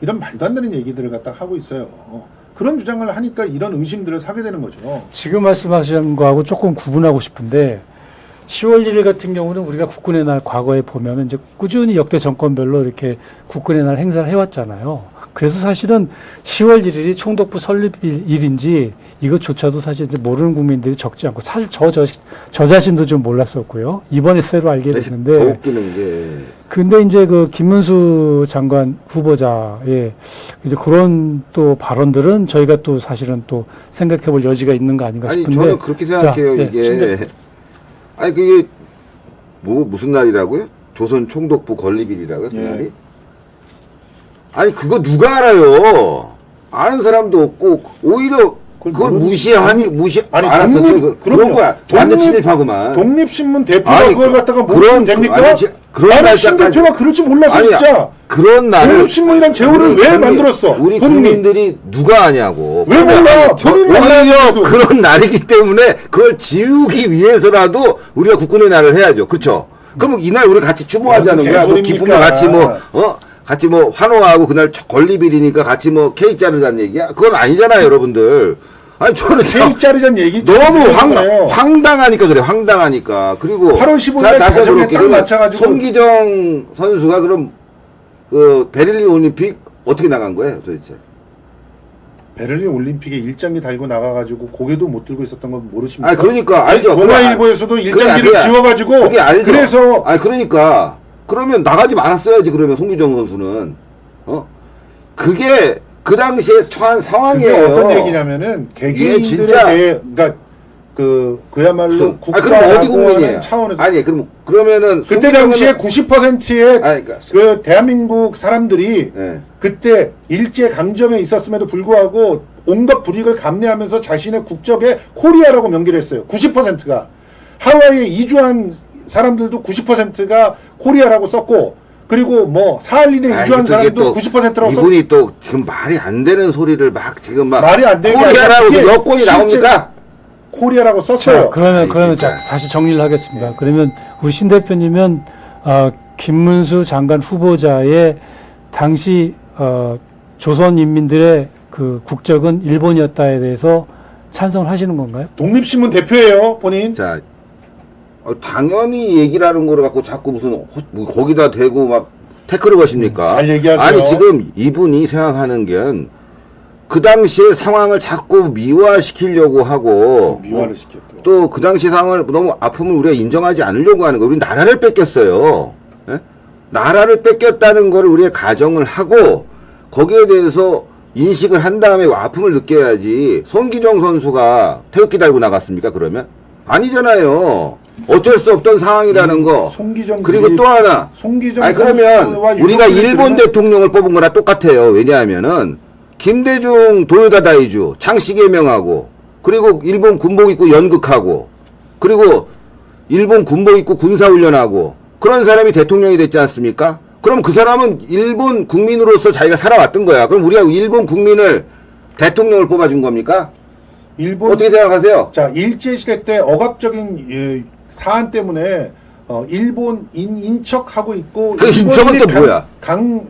이런 말도 안 되는 얘기들을 갖다 하고 있어요. 그런 주장을 하니까 이런 의심들을 사게 되는 거죠. 지금 말씀하신 거하고 조금 구분하고 싶은데 10월 1일 같은 경우는 우리가 국군의 날 과거에 보면은 이제 꾸준히 역대 정권별로 이렇게 국군의 날 행사를 해왔잖아요. 그래서 사실은 10월 1일이 총독부 설립일인지 이것조차도 사실 이제 모르는 국민들이 적지 않고 사실 저 자신도 좀 몰랐었고요. 이번에 새로 알게 됐는데. 더 웃기는 게. 근데 이제 그 김문수 장관 후보자의 이제 그런 또 발언들은 저희가 또 사실은 또 생각해 볼 여지가 있는 거 아닌가 싶은데. 저는 그렇게 생각해요. 자, 이게. 아니, 그게 무슨 날이라고요? 조선 총독부 건립일이라고요? 그 날이? 아니 그거 누가 알아요? 아는 사람도 없고 오히려 그걸 무시하니 아니 알았어. 그런 거야. 완전 친일파구만. 독립신문 대표가 아니, 그걸 갖다가 그런 됩니까? 나는 신 대표가 그럴 줄 몰랐어. 아니, 진짜. 그런 날을 독립신문이란 제호를 왜 만들었어? 우리 국민들이 누가 아냐고. 왜 몰라? 오히려 그런 날이기 때문에 그걸 지우기 위해서라도 우리가 국군의 날을 해야죠. 그렇죠? 그럼 이날 우리 같이 추모하자는 거야. 뭐 기쁨을 같이 같이 환호하고 그날 건립일이니까 같이 케이크 자르자는 얘기야? 그건 아니잖아요, 여러분들. 아니, 저는 케이크 자르자는 얘기 너무 황당하니까 그래, 황당하니까. 그리고 8월 15일에 가정에 딱 맞춰가지고 송기정 선수가 그럼 그 베를린 올림픽 어떻게 나간 거예요, 도대체? 베를린 올림픽에 일장기 달고 나가가지고 고개도 못 들고 있었던 건 모르십니까? 아니, 그러니까 알죠. 동아일보에서도 일장기를 지워가지고 그게 알죠. 그래서 아니, 그러니까 그러면 나가지 말았어야지. 그러면 송기정 선수는 그게 그 당시에 처한 상황이에요. 어떤 얘기냐면은 개개인들에 진짜 대해 그러니까 그야말로 그럼 어디 국민이에요? 차원에서 아니 그러면은 그때 당시에 90%의 그러니까, 그 대한민국 사람들이 네. 그때 일제 강점에 있었음에도 불구하고 온갖 불이익을 감내하면서 자신의 국적에 코리아라고 명기를 했어요. 90%가 하와이에 이주한 사람들도 90%가 코리아라고 썼고 그리고 사할린에 이주한 사람도 90%라고 썼어요. 이분이 또 지금 말이 안 되는 소리를 막 지금 막 말이 안 되는 코리아라고 여권이 나옵니까? 코리아라고 썼어요. 자, 그러면 자, 다시 정리를 하겠습니다. 그러면 우리 신 대표님은 김문수 장관 후보자의 당시 조선 인민들의 그 국적은 일본이었다에 대해서 찬성을 하시는 건가요? 독립신문 대표예요, 본인. 자, 당연히 얘기를 하는 거를 갖고 자꾸 무슨 거기다 대고 막 태클을 거십니까? 잘 얘기하세요. 아니 지금 이분이 생각하는 게 그 당시의 상황을 자꾸 미화시키려고 하고 미화를 시켰다. 또 그 당시 상황을 너무 아픔을 우리가 인정하지 않으려고 하는 거예요. 우리 나라를 뺏겼어요. 예? 나라를 뺏겼다는 거를 우리가 가정을 하고 거기에 대해서 인식을 한 다음에 아픔을 느껴야지. 송기정 선수가 태극기 달고 나갔습니까? 그러면 아니잖아요. 어쩔 수 없던 상황이라는 거. 그리고 또 하나. 아니 그러면 우리가 일본 대통령을 뽑은 거랑 똑같아요. 왜냐하면은 김대중 도요다 다이주 창씨 개명하고 그리고 일본 군복 입고 연극하고 그리고 일본 군복 입고 군사훈련하고 그런 사람이 대통령이 됐지 않습니까? 그럼 그 사람은 일본 국민으로서 자기가 살아왔던 거야. 그럼 우리가 일본 국민을 대통령을 뽑아준 겁니까? 일본 어떻게 생각하세요? 자, 일제시대 때 억압적인 사안 때문에 일본인 인척하고 있고 그 인척은 또 뭐야?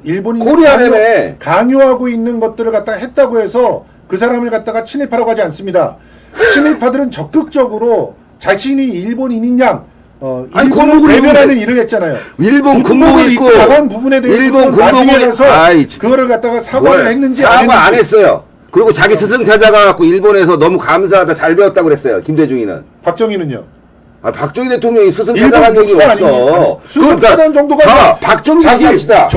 일본인 코리아라며. 강요하고 있는 것들을 갖다가 했다고 해서 그 사람을 갖다가 친일파라고 하지 않습니다. 친일파들은 적극적으로 자신이 일본인인 양 아니, 일본을 군복을 대변하는 입는데- 일을 했잖아요. 일본 군복 입고 나간 부분에 대해서 일본 나중에 군복을 가서 아이, 그거를 갖다가 사과를 했는지 안 사과 안 했는지. 했어요. 그리고 자기 스승 찾아가갖고 일본에서 너무 감사하다 잘 배웠다고 그랬어요. 김대중이는. 박정희는요? 아, 박정희 대통령이 스승 일본 찾아간 적이 육사 없어. 아닙니까? 스승 찾아간 정도가 자, 아니라 박정희 자기 얘기합시다.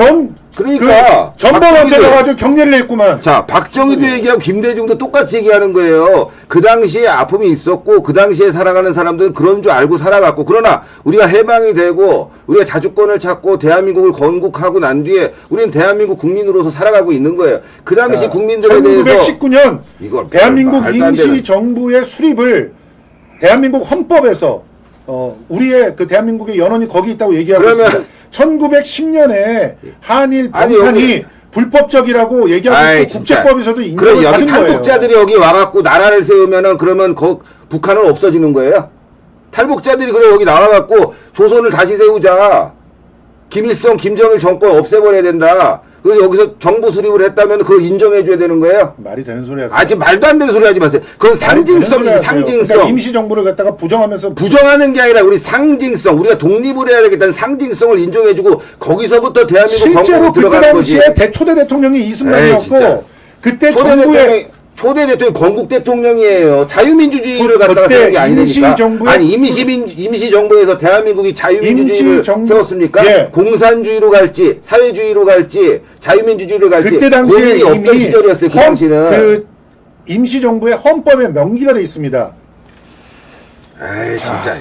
그러니까 전범한테 박정희도- 가가지고 격려를 했구만. 자, 박정희도 얘기하고 김대중도 똑같이 얘기하는 거예요. 그 당시에 아픔이 있었고 그 당시에 살아가는 사람들은 그런 줄 알고 살아갔고, 그러나 우리가 해방이 되고 우리가 자주권을 찾고 대한민국을 건국하고 난 뒤에 우리는 대한민국 국민으로서 살아가고 있는 거예요. 그 당시 국민들에 대해서 1919년 이걸 대한민국 말도 안 되는- 임시정부의 수립을 대한민국 헌법에서 우리의 그 대한민국의 연원이 거기 있다고 얘기하고 그러면- 있습니다. 1910년에 한일 아니, 병탄이 여기- 불법적이라고 얘기하고 아이, 있고 진짜. 국제법에서도 그럼 인정을 여기 받은 거예요. 탈북자들이 여기 와갖고 나라를 세우면은 그러면 북한은 없어지는 거예요? 탈북자들이 그래 여기 나와갖고 조선을 다시 세우자. 김일성, 김정일 정권 없애버려야 된다. 그래서 여기서 정부 수립을 했다면 그걸 인정해줘야 되는 거예요? 말이 되는 소리 하세요. 아직 말도 안 되는 소리 하지 마세요. 그건 상징성이지, 상징성. 그러니까 임시정부를 갖다가 부정하면서 부정하는 게 아니라 우리 상징성, 우리가 독립을 해야 되겠다는 상징성을 인정해주고 거기서부터 대한민국 실제로 건국으로 그때 들어가는 거지. 당시에 초대 대통령이 에이, 이승만이었고 진짜. 그때 초대 대통령 건국 대통령이에요. 자유민주주의를 갖다가 그때 세운 게 아니니까. 임시정부의 아니 임시정부에서 대한민국이 자유민주주의를 임시정부- 세웠습니까? 예. 공산주의로 갈지 사회주의로 갈지 자유민주주의로 갈지 그때 당시에 고민이 없던 이미 시절이었어요. 그 당시는. 그 임시정부의 헌법에 명기가 돼 있습니다. 에이 진짜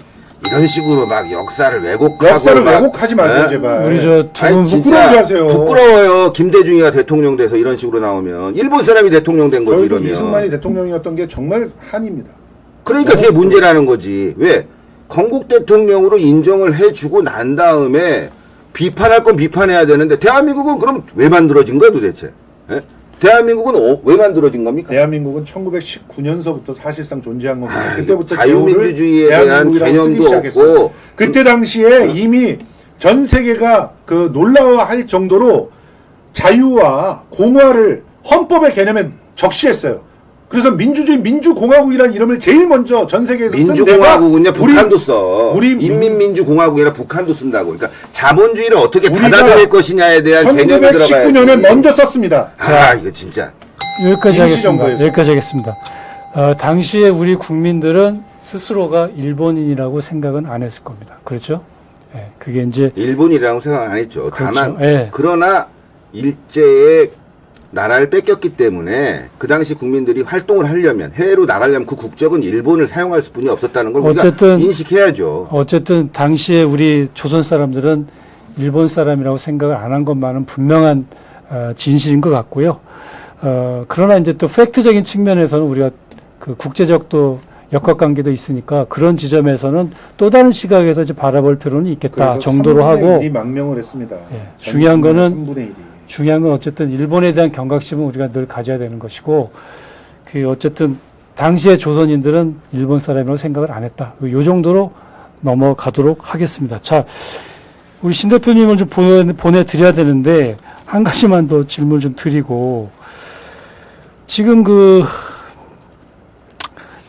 이런 식으로 막 역사를 왜곡하고 역사를 막, 왜곡하지 마세요, 에? 제발. 우리 저 아니, 두분 진짜 부끄러워지 하세요. 부끄러워요. 김대중이가 대통령 돼서 이런 식으로 나오면 일본 사람이 대통령 된 거지 저희도 이러면. 이승만이 대통령이었던 게 정말 한입니다. 그러니까 그게 문제라는 거지. 왜? 건국 대통령으로 인정을 해주고 난 다음에 비판할 건 비판해야 되는데 대한민국은 그럼 왜 만들어진 거야 도대체? 예? 대한민국은 왜 만들어진 겁니까? 대한민국은 1919년서부터 사실상 존재한 겁니다. 아이, 그때부터 자유민주주의에 기호를 대한 대한민국이라고 개념도 쓰기 시작했어요. 없고. 그때 당시에 이미 전 세계가 그 놀라워할 정도로 자유와 공화를 헌법의 개념에 적시했어요. 그래서 민주주의 민주공화국이라는 이름을 제일 먼저 전 세계에서 쓴 민주공화국은요 데가 북한도 써. 우리 인민민주공화국이라 북한도 쓴다고. 그러니까 자본주의를 어떻게 우리가 받아들일 것이냐에 대한 개념이 들어가야지. 1919년에 먼저 썼습니다. 아 이거 진짜. 여기까지 하겠습니다. 임시정부에서. 여기까지 하겠습니다. 당시에 우리 국민들은 스스로가 일본인이라고 생각은 안 했을 겁니다. 그렇죠? 예, 그게 이제 일본이라고 생각 안 했죠. 그렇죠. 다만 예. 그러나 일제의 나라를 뺏겼기 때문에 그 당시 국민들이 활동을 하려면 해외로 나가려면 그 국적은 일본을 사용할 수뿐이 없었다는 걸 우리가 어쨌든- 인식해야죠. 어쨌든 당시에 우리 조선 사람들은 일본 사람이라고 생각을 안 한 것만은 분명한 진실인 것 같고요. 그러나 이제 또 팩트적인 측면에서는 우리가 그 국제적 또 역학관계도 있으니까 그런 지점에서는 또 다른 시각에서 이제 바라볼 필요는 있겠다 그래서 정도로 3분의 하고 1이 망명을 했습니다. 예, 중요한 거는 3분의 1이. 중요한 건 어쨌든 일본에 대한 경각심은 우리가 늘 가져야 되는 것이고 그 어쨌든 당시의 조선인들은 일본 사람이라고 생각을 안 했다. 요 정도로 넘어가도록 하겠습니다. 자, 우리 신 대표님을 좀 보내드려야 되는데 한 가지만 더 질문 좀 드리고 지금 그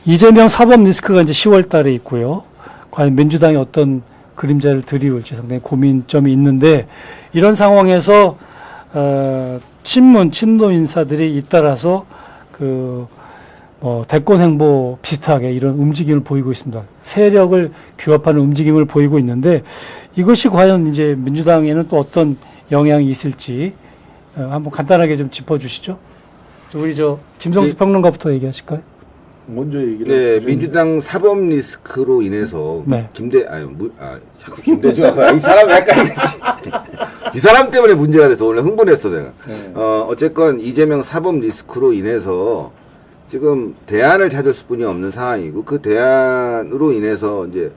이재명 사법 리스크가 이제 10월 달에 있고요. 과연 민주당이 어떤 그림자를 드리울지 상당히 고민점이 있는데 이런 상황에서 친노 인사들이 잇따라서 대권 행보 비슷하게 이런 움직임을 보이고 있습니다. 세력을 규합하는 움직임을 보이고 있는데 이것이 과연 이제 민주당에는 또 어떤 영향이 있을지 한번 간단하게 좀 짚어주시죠. 우리 김성수 평론가부터 얘기하실까요? 먼저 얘기를 네, 해주세요. 민주당 사법 리스크로 인해서 네. 자꾸 김대중 이 사람 약간 이 사람 때문에 문제가 돼서 오늘 흥분했어 내가. 네. 어쨌건 이재명 사법 리스크로 인해서 지금 대안을 찾을 수뿐이 없는 상황이고 그 대안으로 인해서 이제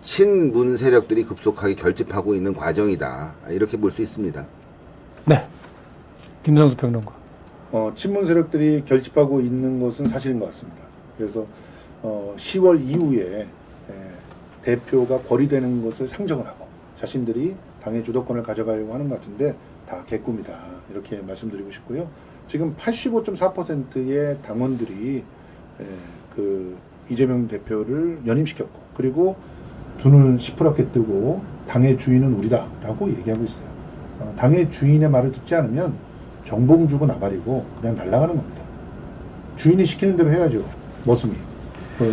친문 세력들이 급속하게 결집하고 있는 과정이다. 이렇게 볼 수 있습니다. 네. 김성수 평론가. 친문 세력들이 결집하고 있는 것은 사실인 것 같습니다. 그래서 10월 이후에 대표가 거리되는 것을 상정을 하고 자신들이 당의 주도권을 가져가려고 하는 것 같은데 다 개꿈이다. 이렇게 말씀드리고 싶고요. 지금 85.4%의 당원들이 그 이재명 대표를 연임시켰고 그리고 두 눈을 시퍼렇게 뜨고 당의 주인은 우리다라고 얘기하고 있어요. 당의 주인의 말을 듣지 않으면 정봉 주고 나발이고 그냥 날아가는 겁니다. 주인이 시키는 대로 해야죠. 머슴이.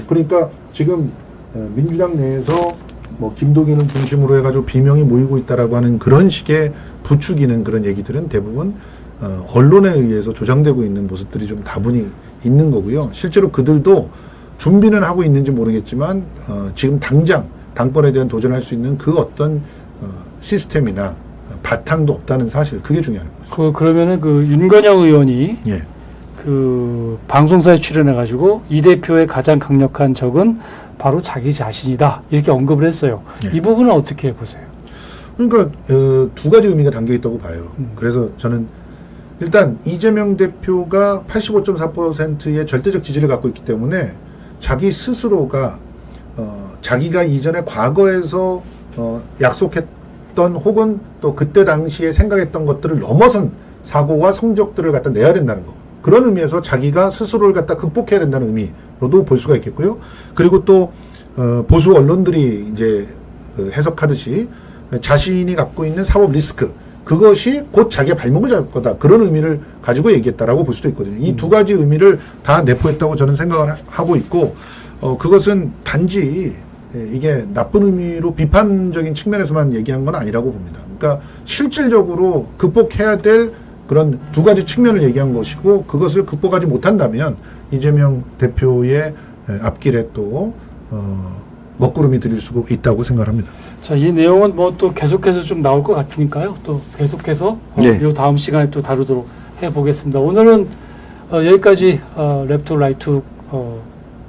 그러니까 지금 민주당 내에서 뭐 김동연을 중심으로 해가지고 비명이 모이고 있다라고 하는 그런 식의 부추기는 그런 얘기들은 대부분 언론에 의해서 조장되고 있는 모습들이 좀 다분히 있는 거고요. 실제로 그들도 준비는 하고 있는지 모르겠지만 지금 당장 당권에 대한 도전할 수 있는 그 어떤 시스템이나 바탕도 없다는 사실, 그게 중요한 거죠. 그러면은 그 윤건영 의원이 예. 그 방송사에 출연해가지고 이 대표의 가장 강력한 적은 바로 자기 자신이다 이렇게 언급을 했어요. 예. 이 부분은 어떻게 보세요? 그러니까 두 가지 의미가 담겨 있다고 봐요. 그래서 저는 일단 이재명 대표가 85.4%의 절대적 지지를 갖고 있기 때문에 자기 스스로가 자기가 이전에 과거에서 약속했던 혹은 또 그때 당시에 생각했던 것들을 넘어선 사고와 성적들을 갖다 내야 된다는 거. 그런 의미에서 자기가 스스로를 갖다 극복해야 된다는 의미로도 볼 수가 있겠고요. 그리고 또 보수 언론들이 이제 해석하듯이 자신이 갖고 있는 사법 리스크, 그것이 곧 자기의 발목을 잡을 거다. 그런 의미를 가지고 얘기했다라고 볼 수도 있거든요. 이 두 가지 의미를 다 내포했다고 저는 생각을 하고 있고, 그것은 단지 이게 나쁜 의미로 비판적인 측면에서만 얘기한 건 아니라고 봅니다. 그러니까 실질적으로 극복해야 될 그런 두 가지 측면을 얘기한 것이고, 그것을 극복하지 못한다면 이재명 대표의 앞길에 또 먹구름이 들일 수 있다고 생각합니다. 자, 이 내용은 뭐 또 계속해서 좀 나올 것 같으니까요. 또 계속해서 네. 이 다음 시간에 또 다루도록 해보겠습니다. 오늘은 여기까지 랩투 라이트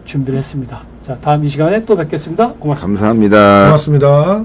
준비를 했습니다. 자, 다음 이 시간에 또 뵙겠습니다. 고맙습니다. 감사합니다. 고맙습니다.